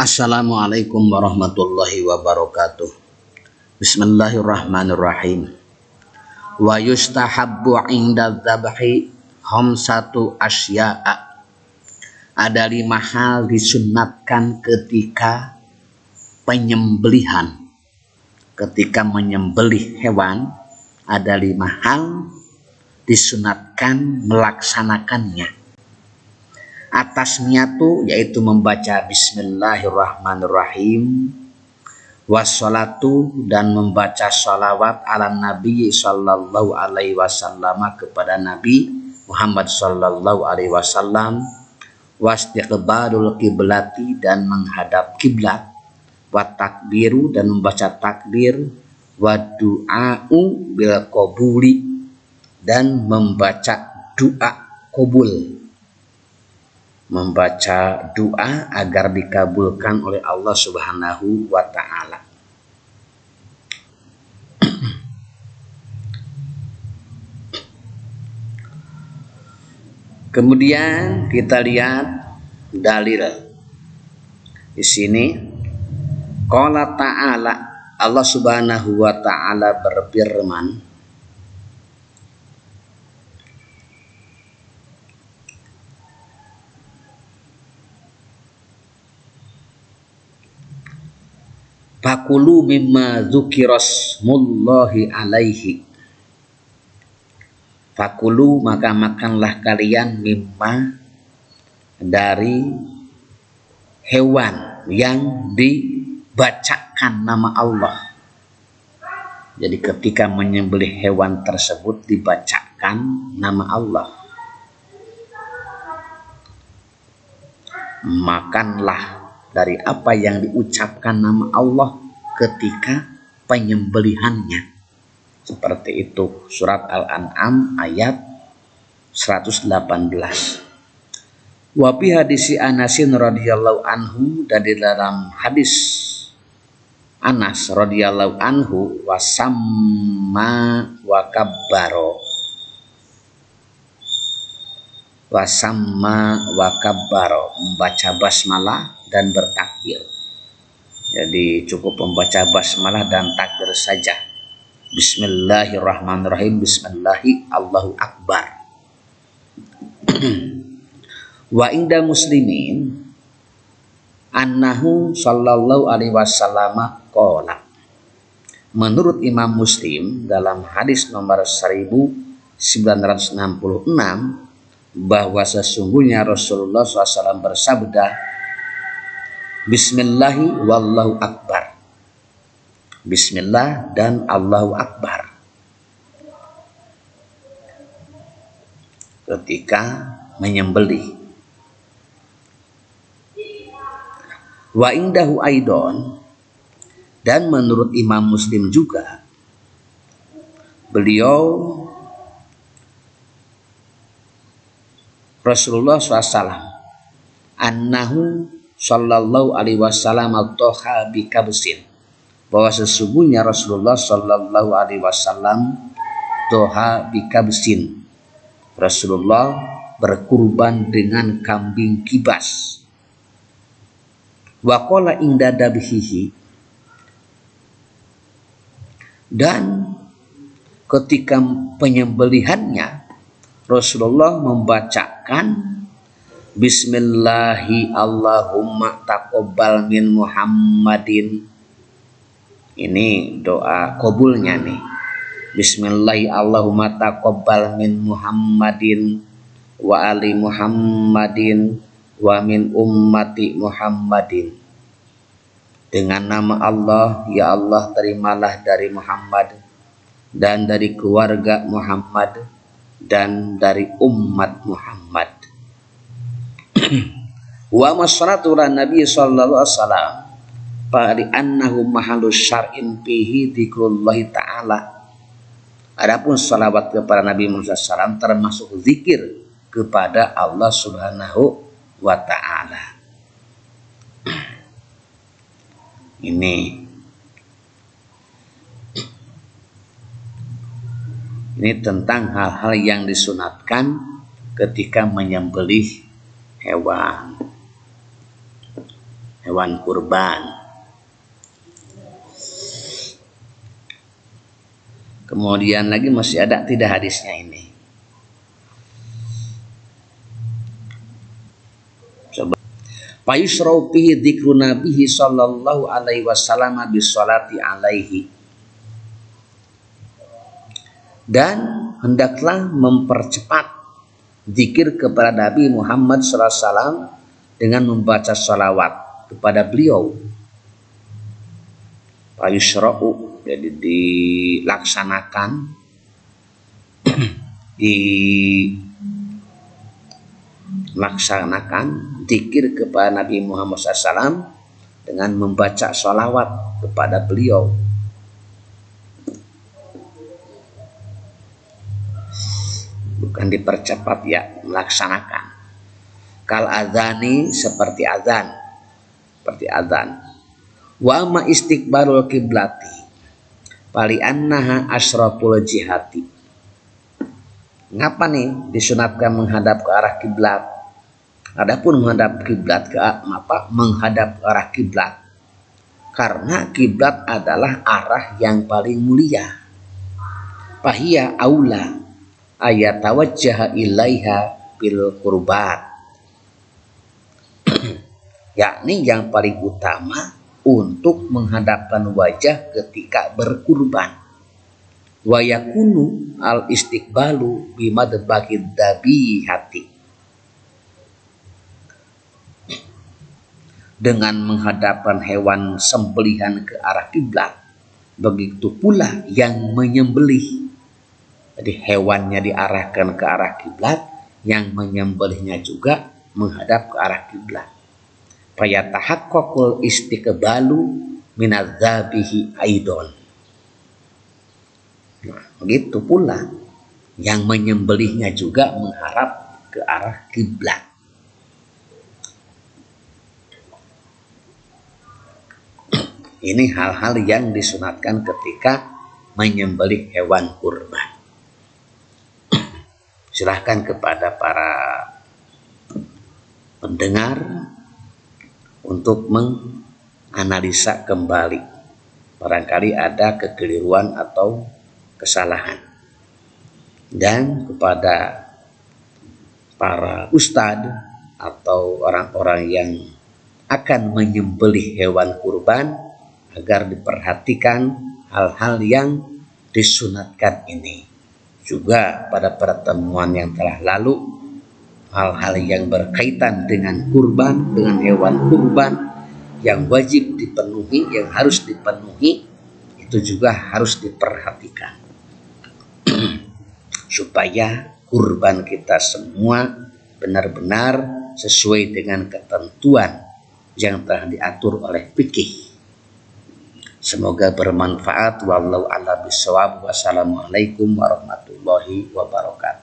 Assalamualaikum warahmatullahi wabarakatuh. Bismillahirrahmanirrahim. Wa yustahabbu inda dzabhi khamsatu asya'a. Ada 5 hal disunatkan ketika penyembelihan. Ketika menyembelih hewan, ada 5 hal disunatkan melaksanakannya. Atasnya tuh yaitu membaca Bismillahirrahmanirrahim, wassalatu dan membaca salawat ala Nabi sallallahu alaihi wasallam kepada Nabi Muhammad sallallahu alaihi wasallam, wastiqbalul kiblati dan menghadap kiblat, wa takbiru dan membaca takbir, wa du'a'u bil qabuli dan membaca doa qabul, membaca doa agar dikabulkan oleh Allah Subhanahu wa ta'ala. Kemudian kita lihat dalil di sini. Qala ta'ala, Allah Subhanahu wa ta'ala berfirman, fakulu mimma dzukirasmullahi alaihi. Fakulu maka makanlah kalian mimma dari hewan yang dibacakan nama Allah. Jadi ketika menyembelih hewan tersebut dibacakan nama Allah. Makanlah dari apa yang diucapkan nama Allah ketika penyembelihannya. Seperti itu surat Al-An'am ayat 118. Wa fi hadisi Anasin radhiyallahu anhu, dan di dalam hadis Anas radhiyallahu anhu, wasamma wa kabbaro, wasamma wa kabbaro, membaca basmalah dan bertakbir. Jadi cukup membaca basmalah dan takbir saja. Bismillahirrahmanirrahim, bismillahi Allahu akbar. Wa inda muslimin annahu sallallahu alaihi wasallam qala. Menurut Imam Muslim dalam hadis nomor 1966 bahwa sesungguhnya Rasulullah SAW bersabda, Bismillahi wallahu akbar. Bismillah dan Allahu akbar. Ketika menyembelih. Wa indahu aidon, dan menurut Imam Muslim juga beliau Rasulullah SAW annahu sallallahu alaihi wasallam toha bikabsin, bahwa sesungguhnya Rasulullah sallallahu alaihi wasallam toha bikabsin, Rasulullah berkurban dengan kambing kibas. Wa qala inda dabhihi, dan ketika penyembelihannya Rasulullah membacakan Bismillahi Allahumma taqabbal min Muhammadin. Ini doa qabulnya nih. Bismillahi Allahumma taqabbal min Muhammadin wa ali Muhammadin wa min ummati Muhammadin. Dengan nama Allah, ya Allah terimalah dari Muhammad dan dari keluarga Muhammad dan dari umat Muhammad. Wa masratu Nabi sallallahu alaihi wasallam fa'ali annahu mahallu syar'in fihi dzikrullahi ta'ala. Adapun salawat kepada Nabi Muhammad SAW termasuk zikir kepada Allah Subhanahu wa ta'ala. Ini tentang hal-hal yang disunatkan ketika menyembelih hewan. hewan kurban. Kemudian lagi masih ada tidak hadisnya ini. Fayusrau fihi dzikru nabihi sallallahu alaihi wasallam bisolati alaihi. Dan hendaklah mempercepat zikir kepada Nabi Muhammad sallallahu alaihi wasallam dengan membaca salawat kepada beliau. Fayusrau, jadi dilaksanakan, dilaksanakan zikir kepada Nabi Muhammad SAW dengan membaca sholawat kepada beliau. Bukan dipercepat ya, melaksanakan. Kal adzani, seperti azan, seperti azan. Wa ma istiqbalul kiblati pali annaha asyraful jihati. Ngapa nih disunatkan menghadap ke arah kiblat? Adapun menghadap kiblat menghadap ke arah kiblat, karena kiblat adalah arah yang paling mulia. Fahiya aula ayatawajjaha ilaiha bil qurbat. Yakni yang paling utama untuk menghadapkan wajah ketika berkurban. Wa yakunu al istiqbalu bimadbaqid dabihati. Dengan menghadapkan hewan sembelihan ke arah kiblat, begitu pula yang menyembelih. Jadi hewannya diarahkan ke arah kiblat, yang menyembelihnya juga menghadap ke arah kiblat. Fayatahaqqaqul istiqbalu minadzabihi aidon. Nah, begitu pula yang menyembelihnya juga menghadap ke arah kiblat. Ini hal-hal yang disunatkan ketika menyembelih hewan kurban. Silahkan kepada para pendengar untuk menganalisa kembali. Barangkali ada kekeliruan atau kesalahan. Dan kepada para ustadz atau orang-orang yang akan menyembelih hewan kurban, agar diperhatikan hal-hal yang disunatkan ini. Juga pada pertemuan yang telah lalu, hal-hal yang berkaitan dengan kurban, dengan hewan kurban yang wajib dipenuhi, yang harus dipenuhi, itu juga harus diperhatikan. Supaya kurban kita semua benar-benar sesuai dengan ketentuan yang telah diatur oleh fikih. Semoga bermanfaat. Wallahu a'lam bishawab. Wassalamualaikum warahmatullahi wabarakatuh.